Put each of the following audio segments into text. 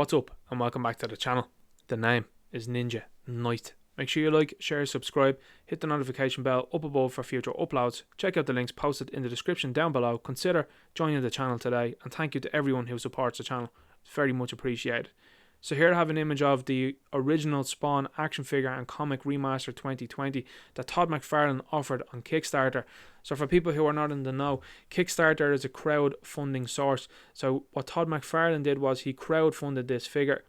What's up and welcome back to the channel. The name is Ninja Knight. Make sure you like, share, subscribe, hit the notification bell up above for future uploads. Check out the links posted in the description down below. Consider joining the channel today, and thank you to everyone who supports the channel. It's very much appreciated. So here I have an image of the original Spawn action figure and comic remaster 2020 that Todd Mcfarlane offered on Kickstarter. So for people who are not in the know, Kickstarter is a crowdfunding source. So what Todd Mcfarlane did was he crowdfunded this figure.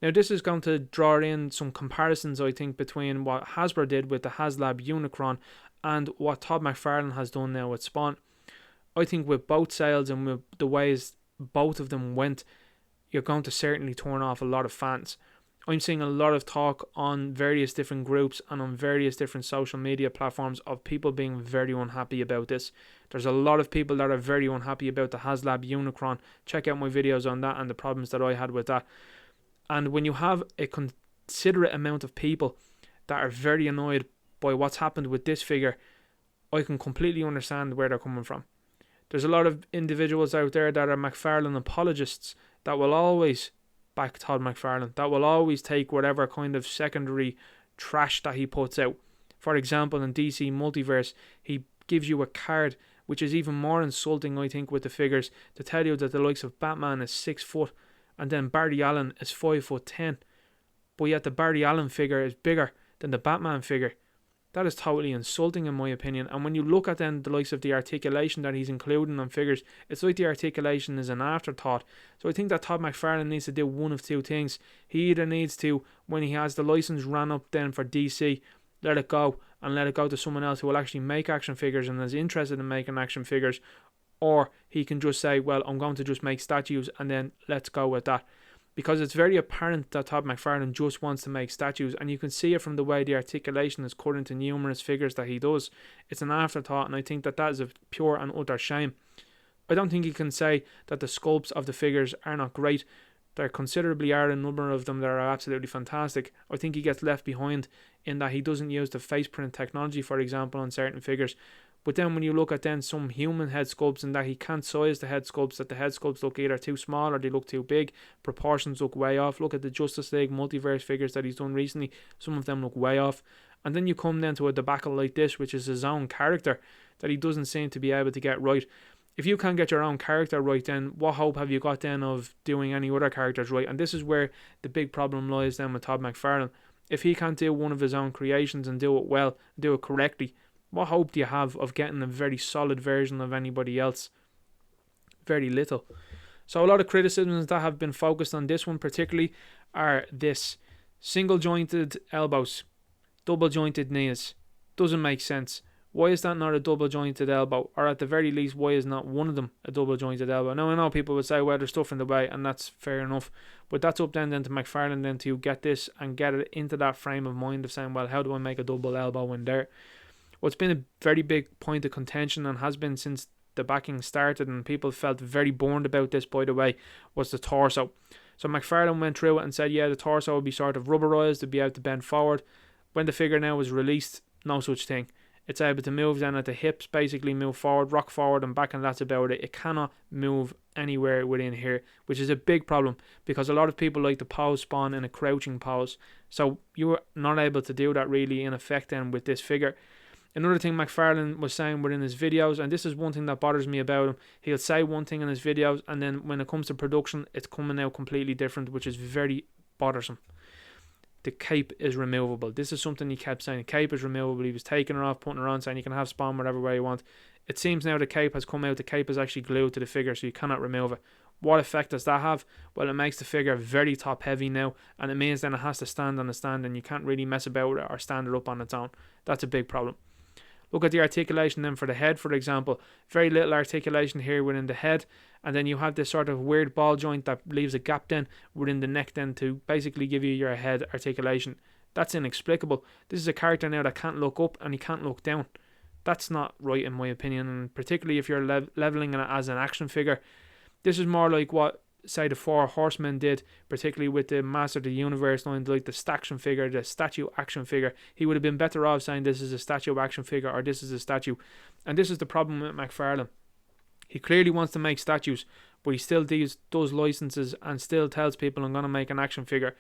Now this is going to draw in some comparisons, I think, between what Hasbro did with the HasLab Unicron and what Todd Mcfarlane has done now with Spawn. I think with both sales and with the ways both of them went, you're going to certainly turn off a lot of fans. I'm seeing a lot of talk on various different groups and on various different social media platforms of people being very unhappy about this. There's a lot of people that are very unhappy about the HasLab Unicron. Check out my videos on that and the problems that I had with that. And when you have a considerate amount of people that are very annoyed by what's happened with this figure, I can completely understand where they're coming from. There's a lot of individuals out there that are McFarlane apologists that will always back Todd Mcfarlane, that will always take whatever kind of secondary trash that he puts out. For example, in DC Multiverse, he gives you a card which is even more insulting, I think, with the figures, to tell you that the likes of Batman is 6 foot and then Barry Allen is 5'10", but yet the Barry Allen figure is bigger than the Batman figure. That is totally insulting in my opinion. And when you look at then the likes of the articulation that he's including on figures, it's like the articulation is an afterthought. So I think that Todd Mcfarlane needs to do one of two things. He either needs to, when he has the license ran up then for DC, let it go and let it go to someone else who will actually make action figures and is interested in making action figures, or he can just say, well, I'm going to just make statues and then let's go with that. Because it's very apparent that Todd Mcfarlane just wants to make statues, and you can see it from the way the articulation is cut into numerous figures that he does. It's an afterthought, and I think that that is a pure and utter shame. I don't think you can say that the sculpts of the figures are not great. There considerably are a number of them that are absolutely fantastic. I think he gets left behind in that he doesn't use the face print technology, for example, on certain figures. But then when you look at then some human head sculpts and that he can't size the head sculpts, that the head sculpts look either too small or they look too big, proportions look way off. Look at the Justice League multiverse figures that he's done recently, some of them look way off. And then you come then to a debacle like this, which is his own character that he doesn't seem to be able to get right. If you can't get your own character right, then what hope have you got then of doing any other characters right? And this is where the big problem lies then with Todd Mcfarlane. If he can't do one of his own creations and do it well, do it correctly, what hope do you have of getting a very solid version of anybody else? Very little. So a lot of criticisms that have been focused on this one particularly are this: single jointed elbows, double jointed knees. Doesn't make sense. Why is that not a double jointed elbow? Or at the very least, why is not one of them a double jointed elbow? Now I know people would say, well, there's stuff in the way, and that's fair enough. But that's up then to Mcfarlane then to get this and get it into that frame of mind of saying, well, how do I make a double elbow in there? What's been a very big point of contention and has been since the backing started, and people felt very burned about this, by the way, was the torso. So Mcfarlane went through it and said, yeah, the torso would be sort of rubberized to be able to bend forward. When the figure now was released, no such thing. It's able to move then at the hips, basically move forward, rock forward and back, and that's about it. It cannot move anywhere within here, which is a big problem because a lot of people like to pose Spawn in a crouching pose. So you're not able to do that really in effect then with this figure. Another thing Mcfarlane was saying within his videos, and this is one thing that bothers me about him, he'll say one thing in his videos and then when it comes to production, it's coming out completely different, which is very bothersome. The cape is removable. This is something he kept saying. The cape is removable. He was taking her off, putting her on, saying you can have Spawn whatever way you want. It seems now the cape has come out. The cape is actually glued to the figure, so you cannot remove it. What effect does that have? Well, it makes the figure very top heavy now, and it means then it has to stand on a stand, and you can't really mess about with it or stand it up on its own. That's a big problem. Look at the articulation then for the head, for example. Very little articulation here within the head, and then you have this sort of weird ball joint that leaves a gap then within the neck then to basically give you your head articulation. That's inexplicable. This is a character now that can't look up and he can't look down. That's not right in my opinion, and particularly if you're leveling it as an action figure. This is more like what, say, the Four Horsemen did, particularly with the Master of the Universe line, like the action figure, the statue action figure. He would have been better off saying this is a statue action figure or this is a statue. And this is the problem with Mcfarlane. He clearly wants to make statues, but he still does licenses and still tells people I'm going to make an action figure.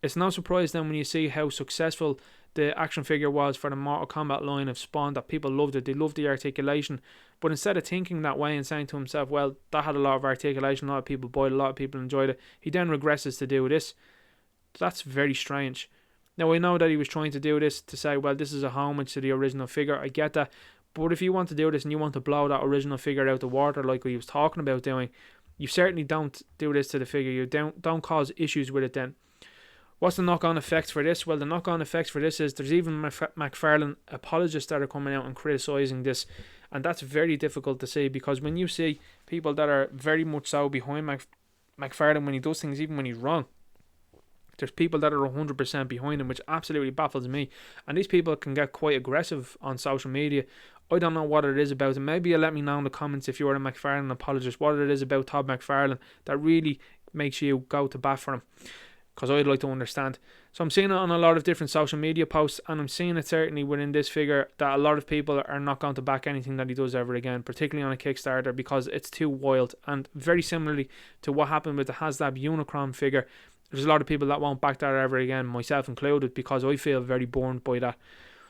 It's no surprise then when you see how successful the action figure was for the Mortal Kombat line of Spawn, that people loved it. They loved the articulation. But instead of thinking that way and saying to himself, well, that had a lot of articulation, a lot of people bought it, a lot of people enjoyed it, he then regresses to do this. That's very strange. Now, I know that he was trying to do this to say, well, this is a homage to the original figure. I get that. But if you want to do this and you want to blow that original figure out the water like he was talking about doing, you certainly don't do this to the figure. You don't cause issues with it then. What's the knock-on effects for this? Well, the knock-on effects for this is there's even Mcfarlane apologists that are coming out and criticising this, and that's very difficult to see, because when you see people that are very much so behind Mcfarlane when he does things, even when he's wrong, there's people that are 100% behind him, which absolutely baffles me. And these people can get quite aggressive on social media. I don't know what it is about it. Maybe you'll let me know in the comments if you're a Mcfarlane apologist, what it is about Todd McFarlane that really makes you go to bat for him, because I'd like to understand. So I'm seeing it on a lot of different social media posts, and I'm seeing it certainly within this figure that a lot of people are not going to back anything that he does ever again, particularly on a Kickstarter, because it's too wild. And very similarly to what happened with the HasLab Unicron figure, there's a lot of people that won't back that ever again, myself included, because I feel very burned by that.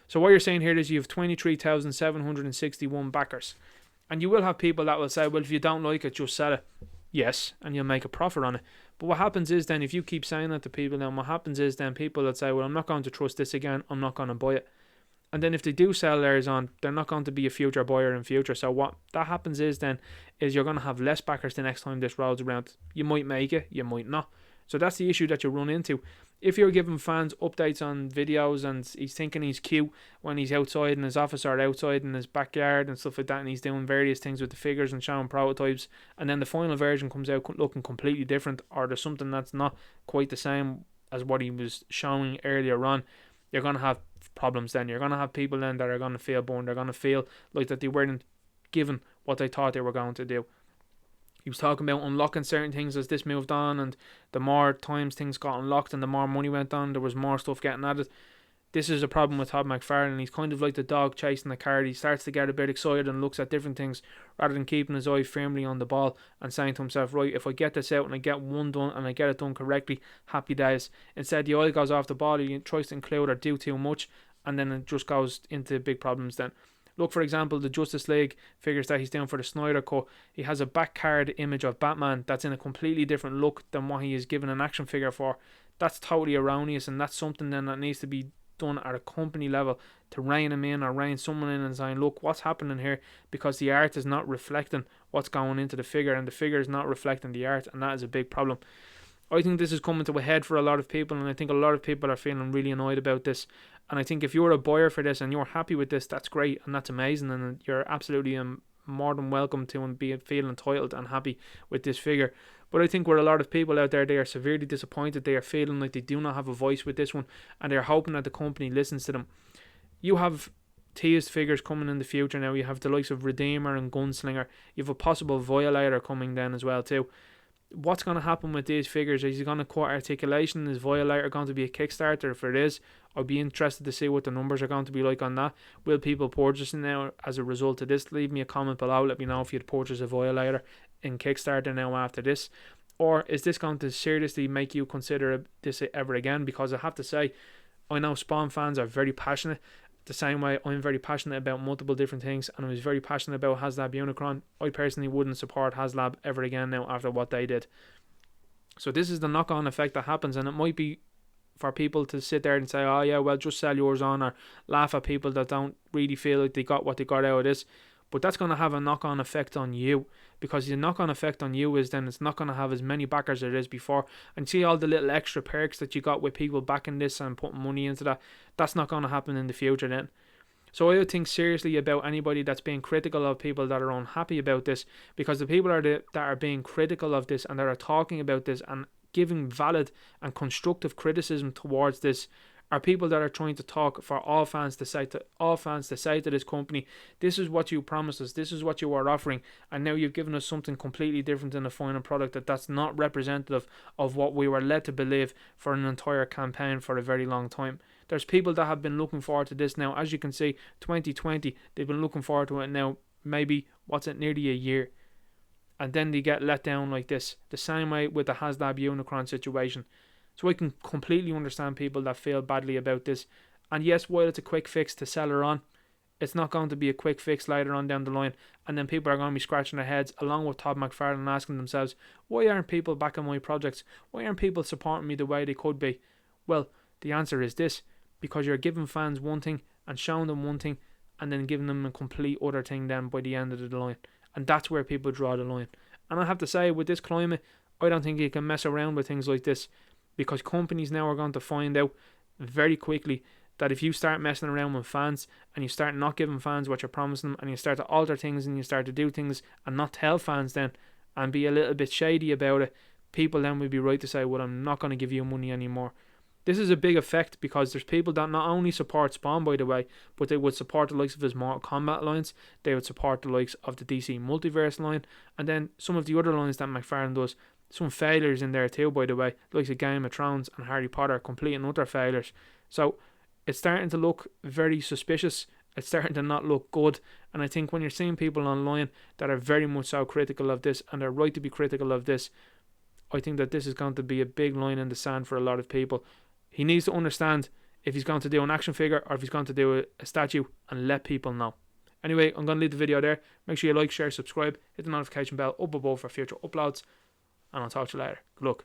So what you're saying here is you have 23,761 backers, and you will have people that will say, well, if you don't like it, just sell it. Yes, and you'll make a profit on it. But what happens is then, if you keep saying that to people, then what happens is then people that say, well, I'm not going to trust this again, I'm not going to buy it. And then if they do sell theirs on, they're not going to be a future buyer in future. So what that happens is then, is you're going to have less backers the next time this rolls around. You might make it, you might not. So that's the issue that you run into. If you're giving fans updates on videos and he's thinking he's cute when he's outside in his office or outside in his backyard and stuff like that, and he's doing various things with the figures and showing prototypes, and then the final version comes out looking completely different, or there's something that's not quite the same as what he was showing earlier on, you're going to have problems then. You're going to have people then that are going to feel burned. They're going to feel like that they weren't given what they thought they were going to do. He was talking about unlocking certain things as this moved on, and the more times things got unlocked and the more money went on, there was more stuff getting added. This is a problem with Todd McFarlane. He's kind of like the dog chasing the card. He starts to get a bit excited and looks at different things rather than keeping his eye firmly on the ball and saying to himself, right, if I get this out and I get one done and I get it done correctly, happy days. Instead, the eye goes off the ball, he tries to include or do too much, and then it just goes into big problems then. Look, for example, the Justice League figures that he's doing for the Snyder Cut. He has a back card image of Batman that's in a completely different look than what he is given an action figure for. That's totally erroneous, and that's something then that needs to be done at a company level to rein him in or rein someone in and saying, look, what's happening here, because the art is not reflecting what's going into the figure, and the figure is not reflecting the art, and that is a big problem. I think this is coming to a head for a lot of people, and I think a lot of people are feeling really annoyed about this. And I think if you're a buyer for this and you're happy with this, that's great and that's amazing, and you're absolutely more than welcome to and feel entitled and happy with this figure. But I think where a lot of people out there, they are severely disappointed. They are feeling like they do not have a voice with this one, and they're hoping that the company listens to them. You have teased figures coming in the future now. You have the likes of Redeemer and Gunslinger. You have a possible Violator coming then as well too. What's going to happen with these figures? Is he going to cut articulation? Is Violator going to be a Kickstarter? If it is, I'll be interested to see what the numbers are going to be like on that. Will people purchase it now as a result of this? Leave me a comment below. Let me know if you'd purchase a Violator in Kickstarter now after this. Or is this going to seriously make you consider this ever again? Because I have to say, I know Spawn fans are very passionate. The same way I'm very passionate about multiple different things, and I was very passionate about HasLab Unicron. I personally wouldn't support HasLab ever again now after what they did. So this is the knock-on effect that happens, and it might be for people to sit there and say, oh yeah, well, just sell yours on, or laugh at people that don't really feel like they got what they got out of this. But that's going to have a knock-on effect on you, because the knock-on effect on you is then it's not going to have as many backers as it is before. And see all the little extra perks that you got with people backing this and putting money into that, that's not going to happen in the future then. So I would think seriously about anybody that's being critical of people that are unhappy about this, because the people that are being critical of this and that are talking about this and giving valid and constructive criticism towards this are people that are trying to talk for all fans to say to this company, this is what you promised us, this is what you are offering, and now you've given us something completely different in the final product that's not representative of what we were led to believe for an entire campaign for a very long time. There's people that have been looking forward to this now. As you can see, 2020, they've been looking forward to it now, maybe, nearly a year. and then they get let down like this. The same way with the HasLab Unicron situation. So I can completely understand people that feel badly about this. And yes, while it's a quick fix to sell her on, it's not going to be a quick fix later on down the line. And then people are going to be scratching their heads along with Todd McFarlane, asking themselves, why aren't people backing my projects? Why aren't people supporting me the way they could be? Well, the answer is this: because you're giving fans one thing and showing them one thing, and then giving them a complete other thing then by the end of the line. And that's where people draw the line. And I have to say, with this climate, I don't think you can mess around with things like this, because companies now are going to find out very quickly that if you start messing around with fans and you start not giving fans what you're promising them, and you start to alter things and you start to do things and not tell fans then, and be a little bit shady about it, people then will be right to say, well, I'm not going to give you money anymore. This is a big effect, because there's people that not only support Spawn, by the way, but they would support the likes of his Mortal Kombat lines, they would support the likes of the DC Multiverse line, and then some of the other lines that McFarlane does. Some failures in there too, by the way, the likes of Game of Thrones and Harry Potter, complete and utter failures. So it's starting to look very suspicious. It's starting to not look good. And I think when you're seeing people online that are very much so critical of this, and they're right to be critical of this, I think that this is going to be a big line in the sand for a lot of people. He needs to understand if he's going to do an action figure or if he's going to do a statue, and let people know. Anyway, I'm going to leave the video there. Make sure you like, share, subscribe, hit the notification bell up above for future uploads, and I'll talk to you later. Good luck.